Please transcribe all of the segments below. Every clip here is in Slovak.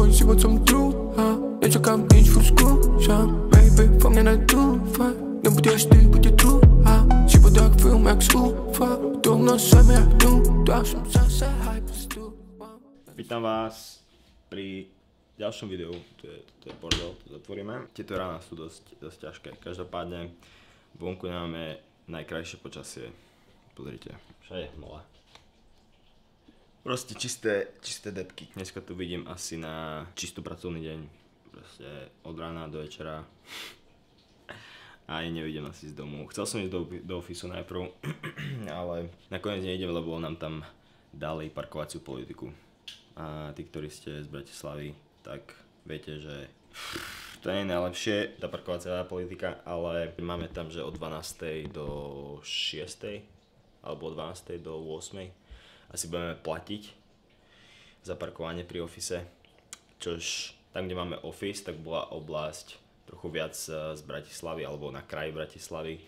môj život som druhá. Nečakám nič, furt skúšam. Baby, vo mne nedúfaj. Nebudeš ty, bude druhá. Život jak film, jak z UFA. Doma sem jak nuda, som zase hype stu. Vítam vás pri ďalšom videu, to je bordel, to zatvoríme. Tieto rána sú dosť ťažké, každopádne vonku máme najkrajšie počasie. Pozrite, všade mola. Proste čisté depky. Dneska tu vidím asi na čistú pracovný deň. Proste od rána do večera. A ani nevidím asi z domu. Chcel som ísť do ofisu najprv, ale nakoniec nejdem, lebo nám tam dali parkovaciu politiku. A tí, ktorí ste z Bratislavy, tak viete, že to nie je najlepšie, tá parkovacia politika, ale máme tam, že od 12. do 6. alebo od 12. do 8. asi budeme platiť za parkovanie pri office, čož tam, kde máme office, tak bola oblasť trochu viac z Bratislavy alebo na kraji Bratislavy,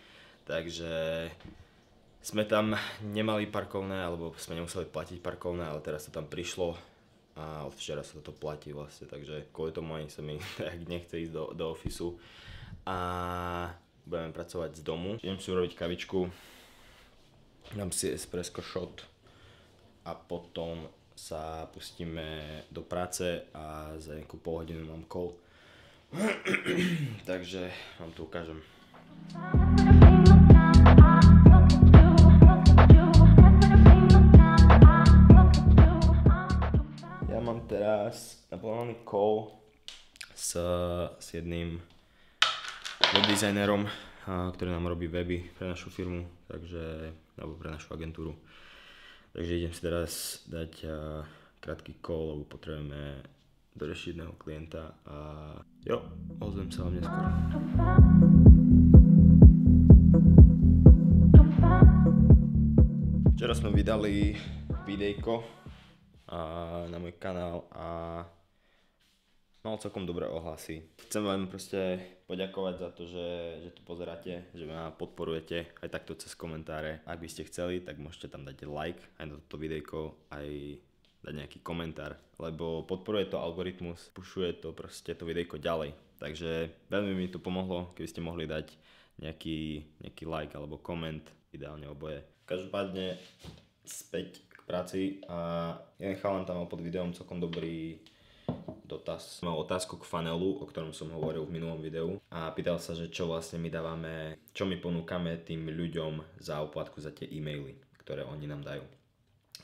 takže sme tam nemali parkovné, alebo sme nemuseli platiť parkovné, ale teraz to tam prišlo a od včera sa to platí vlastne, takže kvôli tomu ani sa mi tak nechce ísť do ofisu a budeme pracovať z domu. Idem si urobiť kavičku, dám si espresso shot a potom sa pustíme do práce a za nejakú pol hodinu mám call. Takže vám to ukážem. Ja mám teraz naplánovaný call s jedným webdesignerom, ktorý nám robí weby pre našu firmu, alebo pre našu agentúru. Takže idem si teraz dať krátky call, lebo potrebujeme doriešiť jedného klienta a jo, ozvem sa vám neskôr. Včera sme vydali videjko na môj kanál a mal celkom dobré ohlasy. Chcem vám proste poďakovať za to, že tu pozeráte, že ma podporujete aj takto cez komentáre. Ak by ste chceli, tak môžete tam dať like aj na toto videjko, aj dať nejaký komentár, lebo podporuje to algoritmus, pušuje to proste to videjko ďalej. Takže veľmi mi to pomohlo, keby ste mohli dať nejaký like alebo koment, ideálne oboje. Každopádne späť k práci a jeden chalan tam mal pod videom celkom dobrý dotaz. Mal otázku k funnelu, o ktorom som hovoril v minulom videu a pýtal sa, že čo vlastne my dávame, čo my ponúkame tým ľuďom za úplatku za tie e-maily, ktoré oni nám dajú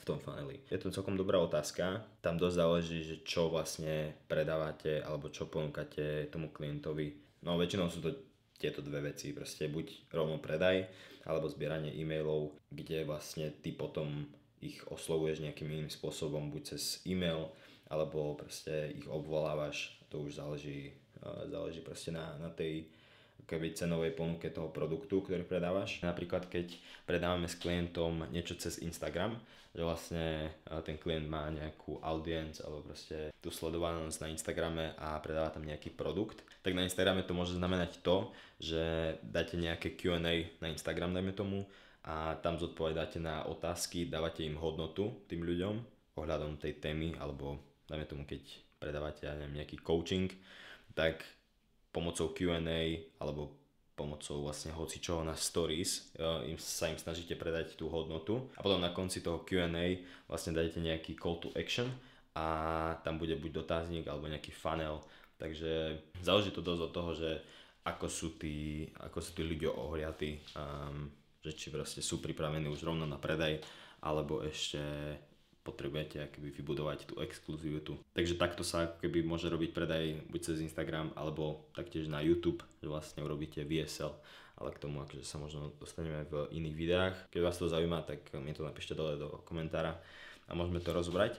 v tom funneli. Je to celkom dobrá otázka, tam dosť záleží, že čo vlastne predávate alebo čo ponúkate tomu klientovi. No väčšinou sú to tieto dve veci, proste buď rovno predaj alebo zbieranie e-mailov, kde vlastne ty potom ich oslovuješ nejakým iným spôsobom, buď cez e-mail alebo proste ich obvolávaš, to už záleží proste na tej keby cenovej ponuke toho produktu, ktorý predávaš. Napríklad keď predávame s klientom niečo cez Instagram, že vlastne ten klient má nejakú audience alebo proste tú sledovanosť na Instagrame a predáva tam nejaký produkt, tak na Instagrame to môže znamenať to, že dáte nejaké Q&A na Instagram, dajme tomu, a tam zodpovedáte na otázky, dávate im hodnotu tým ľuďom ohľadom tej témy, alebo dajme tomu, keď predávate nejaký coaching, tak pomocou Q&A alebo pomocou vlastne hocičoho na stories sa im snažíte predať tú hodnotu a potom na konci toho Q&A vlastne dáte nejaký call to action a tam bude buď dotazník alebo nejaký funnel, takže záleží to dosť od toho, že ako sú tí ľudia ohliatí, že či proste sú pripravení už rovno na predaj alebo ešte potrebujete akoby vybudovať tú exkluzivitu. Takže takto sa akoby môže robiť predaj buď cez Instagram alebo taktiež na YouTube, že vlastne urobíte VSL, ale k tomu akože sa možno dostaneme v iných videách. Keď vás to zaujíma, tak mi to napíšte dole do komentára a môžeme to rozobrať.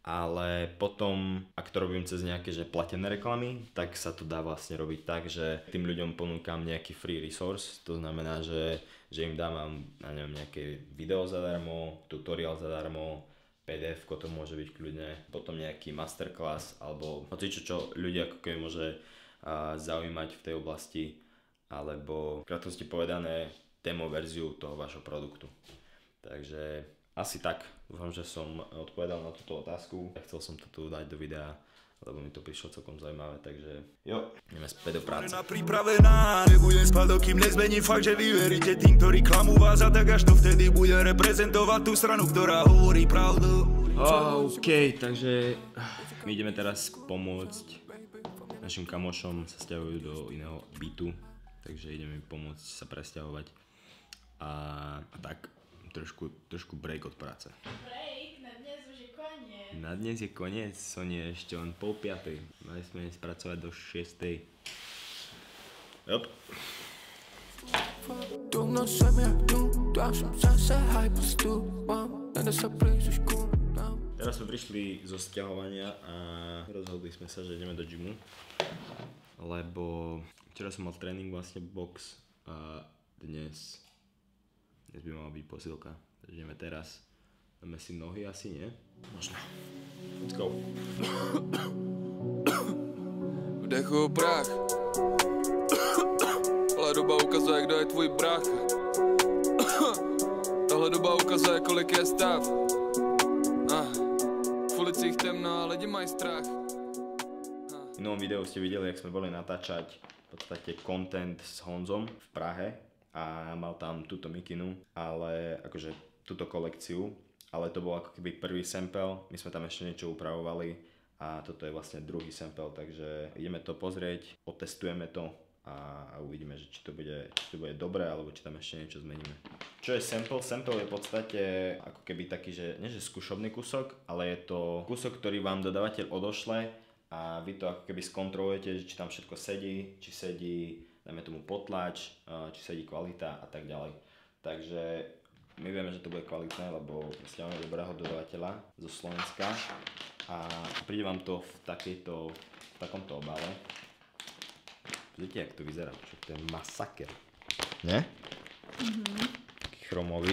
Ale potom, ak to robím cez nejaké že platené reklamy, tak sa to dá vlastne robiť tak, že tým ľuďom ponúkam nejaký free resource, to znamená, že im dávam nejaké video zadarmo, tutoriál zadarmo, PDF-ko to môže byť kľudne, potom nejaký masterclass alebo hocičo, čo ľudia ako keby môže zaujímať v tej oblasti, alebo v krátkosti povedané demo verziu toho vašho produktu. Takže asi tak, dúfam, že som odpovedal na túto otázku. Chcel som to tu dať do videa lebo mi to prišlo celkom zaujímavé, takže jo, ideme späť do práce. Pripravená, nebudem spať, dokým nezmením fakt, že vy veríte tým, ktorí klamú vás a tak až to vtedy bude reprezentovať tú stranu, ktorá hovorí pravdu. OK, takže my ideme teraz pomôcť našim kamošom, sa sťahujú do iného bytu, takže ideme im pomôcť sa presťahovať a tak trošku break od práce. Break, na dnes už je koniec. Na dnes je koniec, Sonia, ešte len 4:30. Mali sme spracovať do 6:00. Jop. Du når som jeg du er som zase hyperstup. Den der så blæser skuen. Teraz sme prišli zo sťahovania a rozhodli sme sa, že ideme do gymu, lebo včera som mal tréning, vlastne box, a dnes by mala byť posilka, takže ideme teraz. Dáme si nohy asi, nie? Možno. Let's go. Vdechuju prach. Tahle doba ukazuje, kdo je tvůj brácha. Tahle doba ukazuje, kolik je stav. V ulicích temno a lidi mají strach. V minulom videu ste videli, jak sme boli natáčať v podstate content s Honzom v Prahe a mal tam túto mikinu, ale akože túto kolekciu, ale to bol ako keby prvý sample, my sme tam ešte niečo upravovali a toto je vlastne druhý sample, takže ideme to pozrieť, otestujeme to a uvidíme, že či to bude dobré, alebo či tam ešte niečo zmeníme. Čo je sample? Sample je v podstate ako keby taký, že nie že skúšobný kúsok, ale je to kúsok, ktorý vám dodávateľ odošle a vy to ako keby skontrolujete, či tam všetko sedí, či sedí, dajme tomu potlač, či sedí kvalita a tak ďalej. Takže my vieme, že to bude kvalitné, lebo vlastne máme dobrého dodávateľa zo Slovenska a príde vám to v takomto obale. Vidíte, jak to vyzerá, čo to je masaker. Ne? Taký chromový.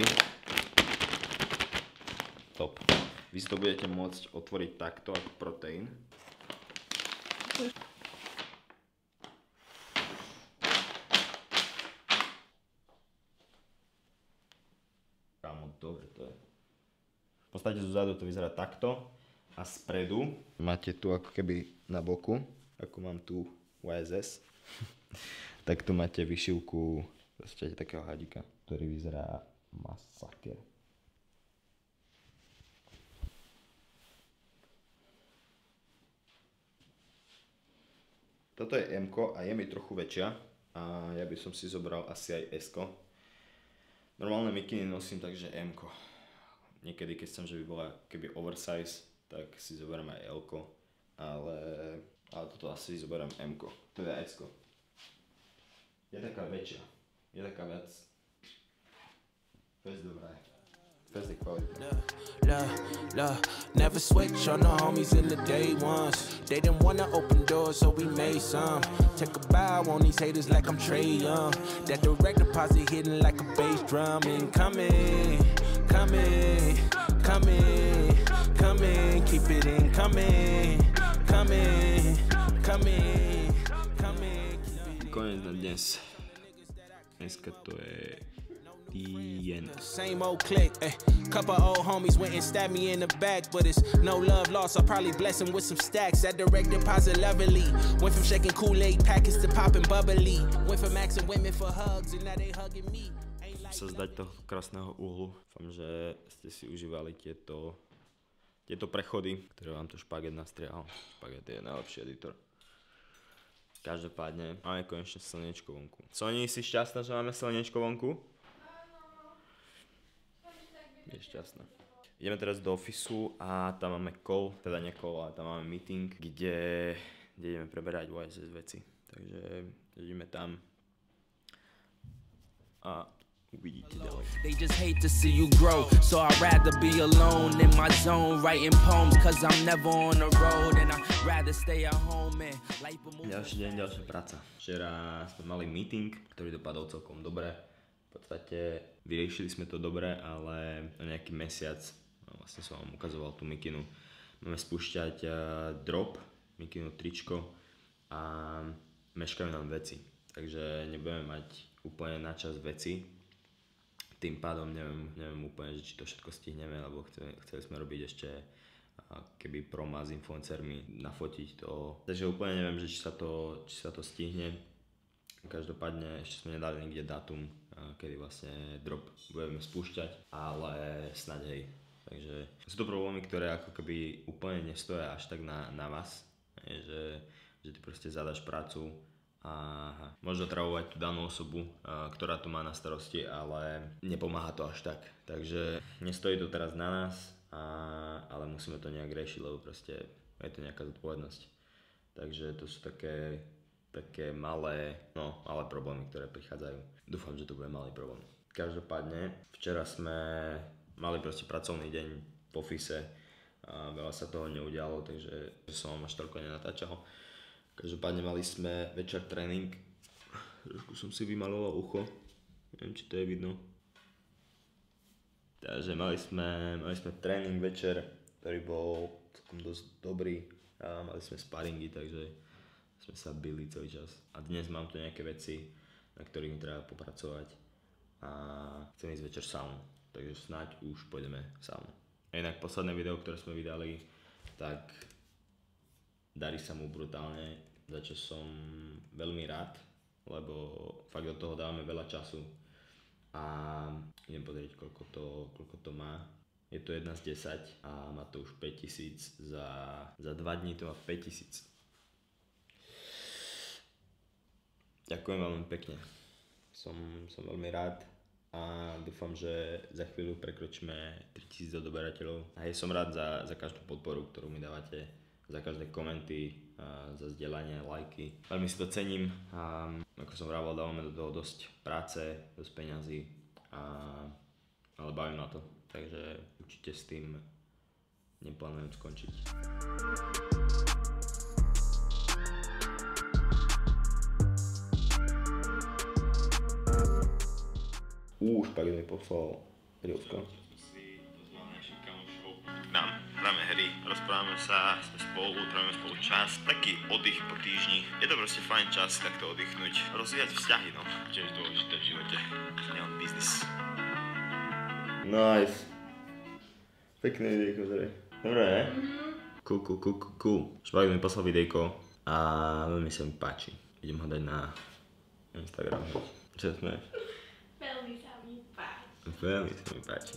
Top. Vy si to budete môcť otvoriť takto ako proteín. Kámo, dobre to je. V podstate zozadu to vyzerá takto a spredu máte tu ako keby na boku, ako mám tu YSS. Tak tu máte vyšivku proste takého hadíka, ktorý vyzerá masaker. Toto je M-ko a je mi trochu väčšia a ja by som si zobral asi aj S-ko. Normálne mikiny nosím takže M-ko. Niekedy keď chcem, že by bola keby oversize, tak si zoberiem aj L-ko, ale toto asi zoberiem M-ko, teda S-ko. Je taká väčšia, je taká viac. Fest dobrá je. Fest je kvalitná. Never switch on the homies in the day ones. They didn't wanna open doors, so we made some. Take a bow on these haters like I'm Trey Young. That direct deposit hitting like a bass drum. Incoming, coming, coming, coming. Keep it incoming, coming, coming, coming. Konec na dnes. Dneska to je TN. Same old click, couple old homies went and stabbed me in the back, but it's no love lost. I'll probably bless him with some stacks. That direct deposit lovely. Went from shaking Kool-Aid packets to popping bubbly. Went from asking women for hugs and now they hugging me. Sa zdať toho krásneho uhlu. Dúfam, že ste si užívali tieto prechody, ktoré vám tu Špaget nastriehal. Špaget je najlepší editor. Každopádne máme konečne slniečko vonku. Soni, si šťastná, že máme slniečko vonku? Je šťastná. Ideme teraz do ofisu a tam máme call, teda nie call, ale tam máme meeting, kde ideme preberať YSS veci. Takže ideme tam a uvidíte ďalej. They just hate to see you grow, so I'd rather be alone in my zone writing poems, cause I'm never on the road and I'd rather stay at home and life will move. Ďalší deň, ďalšia práca. Včera sme mali meeting, ktorý dopadol celkom dobre. V podstate vyriešili sme to dobre, ale na nejaký mesiac, vlastne som vám ukazoval tú mikinu, máme spúšťať drop, mikinu tričko a meškajú nám veci. Takže nebudeme mať úplne na čas veci. Tým pádom neviem úplne, že či to všetko stihneme, lebo chceli sme robiť ešte keby promo s influencermi nafotiť to. Takže úplne neviem, že či sa to stihne. Každopádne ešte sme nedali nikde dátum, kedy vlastne drop budeme spúšťať, ale snáď hej. Takže sú to problémy, ktoré ako keby úplne nestoja až tak na vás, že ty proste zadaš prácu a môžeš otravovať tú danú osobu, ktorá to má na starosti, ale nepomáha to až tak. Takže nestojí to teraz na nás, ale musíme to nejak riešiť, lebo proste je to nejaká zodpovednosť. Takže to sú také malé problémy, ktoré prichádzajú. Dúfam, že to bude malý problém. Každopádne, včera sme mali proste pracovný deň v office a veľa sa toho neudialo, takže som vám až toľko nenatáčal. Každopádne mali sme večer tréning. Trošku som si vymaloval ucho. Neviem, či to je vidno. Takže mali sme tréning večer, ktorý bol celkom dosť dobrý. A mali sme sparingy, takže sme sa bili celý čas. A dnes mám tu nejaké veci, na ktorých mi treba popracovať. A chcem ísť večer saunu. Takže snáď už pôjdeme saunu. A inak posledné video, ktoré sme vydali, tak darí sa mu brutálne, za čo som veľmi rád, lebo fakt do toho dávame veľa času a idem pozrieť, koľko to má. Je to 1 z 10 a má to už 5000, za 2 dní to má 5000. Ďakujem veľmi pekne, som veľmi rád a dúfam, že za chvíľu prekročíme 3000 odoberateľov. A som rád za každú podporu, ktorú mi dávate, za každé komenty, za zdieľanie, lajky. Veľmi si to cením a ako som vravel, dávame do toho dosť práce, dosť peňazí, ale baví ma to, takže určite s tým neplánujem skončiť. Špagin mi poslal Rilsko. Hráme hry, rozprávame sa, sme spolu, trávime spolu čas. Taký oddych po týždni. Je to proste fajn čas takto oddychnúť. Rozvíjať vzťahy, no. Čo je dôležité v živote. Neon business. Nice. Pekné videjko, zrej. Dobre, ne? Cool. Špagin mi poslal videjko a veľmi sa mi páči. Idem ho dať na Instagram. Čo sme? Veľmi sa mi páči. Veľmi sa mi páči.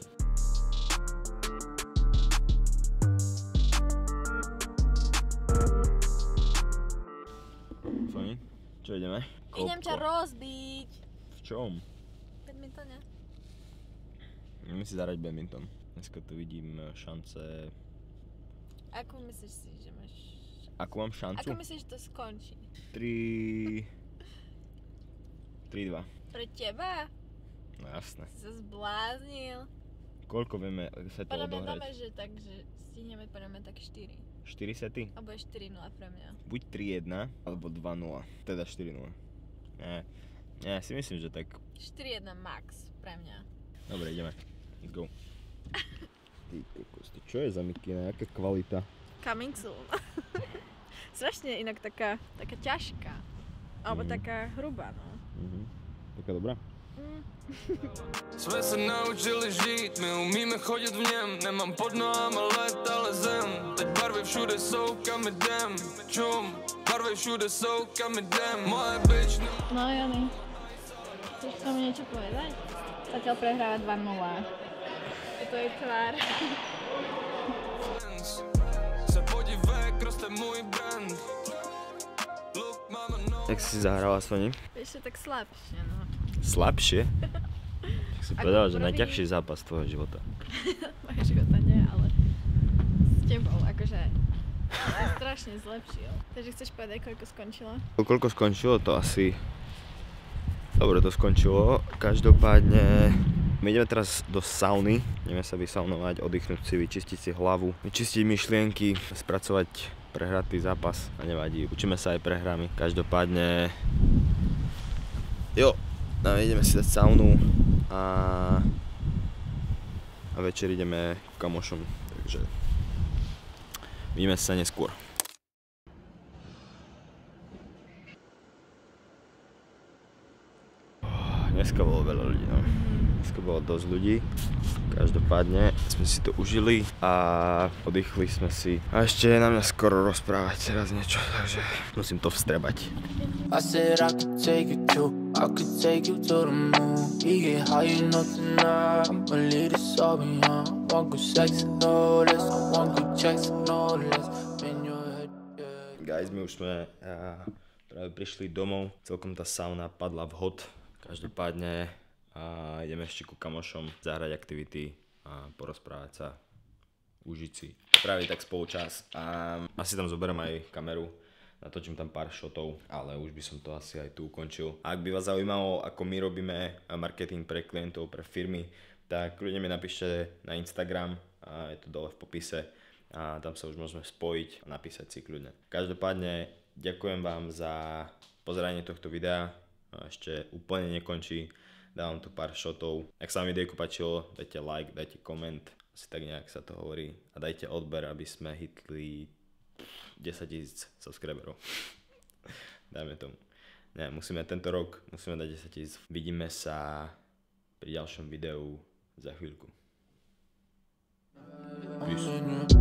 Fajn, čo ideme? Idem ťa rozbiť. V čom? V badmintone. Ideme si zahrať badminton. Dneska tu vidím šance... Ako myslíš si, že máš... Akú mám šancu? Ako myslíš, že to skončí? 3-2. Pre teba? No jasné. Si sa zbláznil. Koľko vieme setov Podľa mňa odohrať? dáme, že tak, že stihneme podľa mňa tak 4. 4 sety? Alebo je 4-0 pre mňa. Buď 3-1, alebo 2-0. Teda 4-0. Ja si myslím, že tak... 4-1 max pre mňa. Dobre, ideme. Let's go. Ty kokos, čo je za mikina? Jaká kvalita? Coming soon. Strašne inak taká ťažká. Alebo taká hrubá, no. Taká dobrá? Jsme se naučili žít, my umíme chodit v něm. Nemám pod nohama let, ale zem. Teď barvy všude jsou, kam jdem. Čum, barvy všude jsou, kam jdem. Moje bitch. No Jony, chceš k tomu niečo povedať? Zatiaľ prehráva 2-0. To je tvár. Se podívej, roste můj brand. Look, mama, no. Jak si zahrala, Soni? Ešte tak slabšie, no. Slabšie? Tak si povedala, že prvý- najťažší zápas tvojho života. Mojho života nie, ale s tebou, akože sa strašne zlepšil. Takže chceš povedať, koľko skončilo? Koľko skončilo, to asi... Dobre to skončilo. Každopádne my ideme teraz do sauny. Ideme sa vysaunovať, oddychnúť si, vyčistiť si hlavu, vyčistiť myšlienky, spracovať prehratý zápas. A nevadí, učíme sa aj prehrami. Každopádne... Jo, no, ideme si dať saunu a večer ideme k kamošom. Takže vidíme sa neskôr. Dneska bolo veľa ľudí, no. Dneska bolo dosť ľudí. Každopádne sme si to užili a oddychli sme si. A ešte je na mňa skoro rozprávať teraz niečo, takže musím to vstrebať. I said I could take you to the moon. We get high enough tonight. I'ma leave this all behind. One good sex and no less. One good checks and no less. In your head, yeah. Guys, my už sme práve prišli domov. Celkom tá sauna padla vhod. Každopádne ideme ešte ku kamošom zahrať aktivity a porozprávať sa, užiť si. Práve tak spolučas a asi tam zoberiem aj kameru, natočím tam pár shotov, ale už by som to asi aj tu ukončil. A ak by vás zaujímalo, ako my robíme marketing pre klientov, pre firmy, tak kľudne mi napíšte na Instagram, je to dole v popise a tam sa už môžeme spojiť a napísať si kľudne. Každopádne ďakujem vám za pozeranie tohto videa, ešte úplne nekončí. Dávam tu pár shotov. Ak sa vám videjko páčilo, dajte like, dajte koment, asi tak nejak sa to hovorí. A dajte odber, aby sme hitli 10 000 subscriberov. Dajme tomu. Ne, musíme tento rok, musíme dať 10 000. Vidíme sa pri ďalšom videu za chvíľku. Peace.